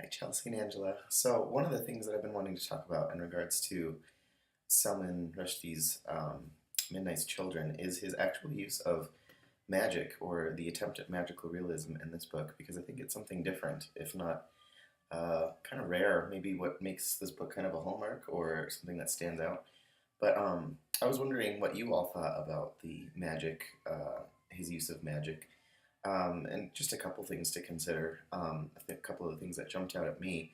Hi, Chelsea and Angela. So, one of the things that I've been wanting to talk about in regards to Salman Rushdie's Midnight's Children is his actual use of magic or the attempt at magical realism in this book, because I think it's something different, if not kind of rare, maybe what makes this book kind of a hallmark or something that stands out. But I was wondering what you all thought about the magic, his use of magic, and just a couple things to consider. I think a couple of the things that jumped out at me.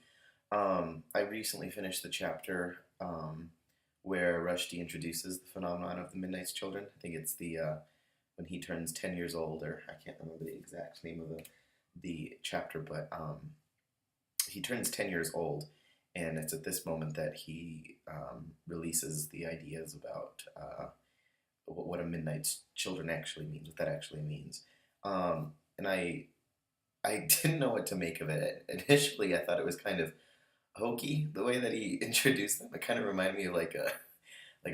I recently finished the chapter where Rushdie introduces the phenomenon of the Midnight's Children. I think it's the when he turns 10 years old, or I can't remember the exact name of the chapter, but he turns 10 years old, and it's at this moment that he releases the ideas about what a Midnight's Children actually means, what that actually means. And I didn't know what to make of it. Initially, I thought it was kind of hokey the way that he introduced them. It kind of reminded me of like a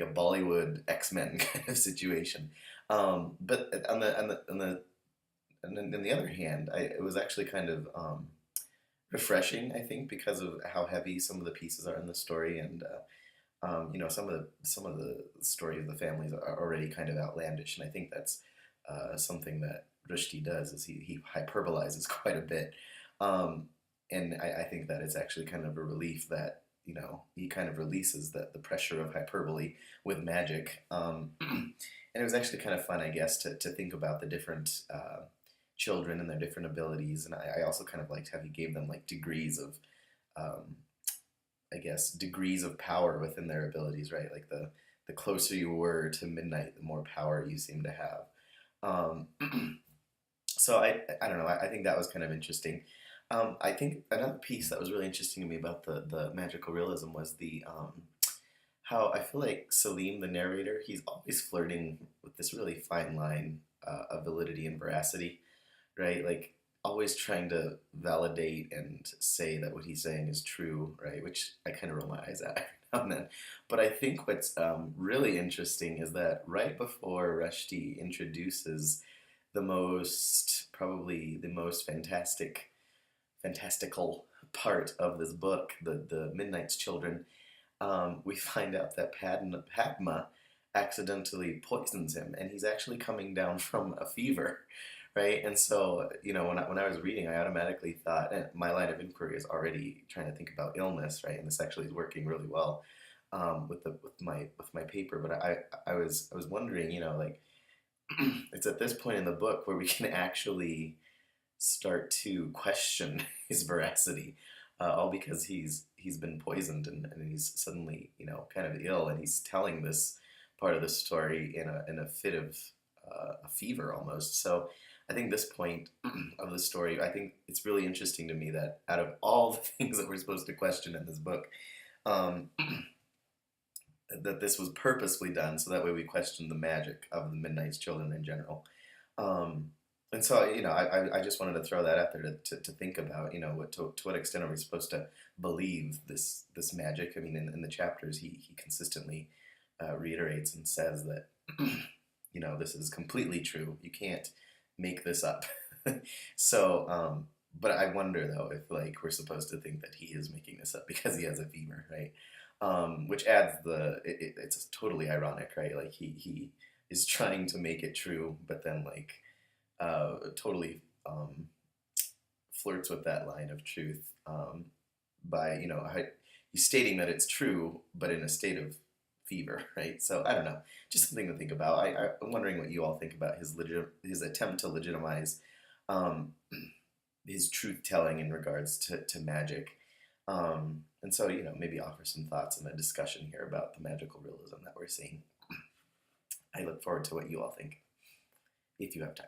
Bollywood X-Men kind of situation. But on the other hand, it was actually kind of refreshing, I think, because of how heavy some of the pieces are in the story, and some of the story of the families are already kind of outlandish, and I think that's something that Rushdie does is he hyperbolizes quite a bit, um, and I think that it's actually kind of a relief that he kind of releases the pressure of hyperbole with magic, and it was actually kind of fun, I guess, to think about the different children and their different abilities, and I also kind of liked how he gave them like degrees of um, I guess, degrees of power within their abilities, right? Like the closer you were to midnight, the more power you seem to have. Um, so I don't know. I think that was kind of interesting. I think another piece that was really interesting to me about the magical realism was the how I feel like Salim, the narrator, he's always flirting with this really fine line of validity and veracity, right? Like always trying to validate and say that what he's saying is true, right? Which I kind of roll my eyes at every now and then. But I think what's really interesting is that right before Rushdie introduces probably the most fantastical part of this book, the Midnight's Children, we find out that Padma accidentally poisons him, and he's actually coming down from a fever, right? And so, when I was reading, I automatically thought, and my line of inquiry is already trying to think about illness, right? And this actually is working really well with my paper. But I was wondering, like it's at this point in the book where we can actually start to question his veracity, all because he's been poisoned, and he's suddenly kind of ill, and he's telling this part of the story in a fit of a fever almost. So I think this point of the story, I think it's really interesting to me that out of all the things that we're supposed to question in this book, um, that this was purposely done so that way we question the magic of the Midnight's Children in general. Um, and so, I just wanted to throw that out there to think about, to what extent are we supposed to believe this magic? I mean, in the chapters, he consistently reiterates and says that, this is completely true. You can't make this up. So, but I wonder though if like we're supposed to think that he is making this up because he has a fever, right? Which adds it's totally ironic, right? Like he is trying to make it true, but then like totally flirts with that line of truth by he's stating that it's true, but in a state of fever, right? So I don't know, just something to think about. I'm wondering what you all think about his attempt to legitimize um, his truth telling in regards to magic. And so, maybe offer some thoughts in a discussion here about the magical realism that we're seeing. I look forward to what you all think, if you have time.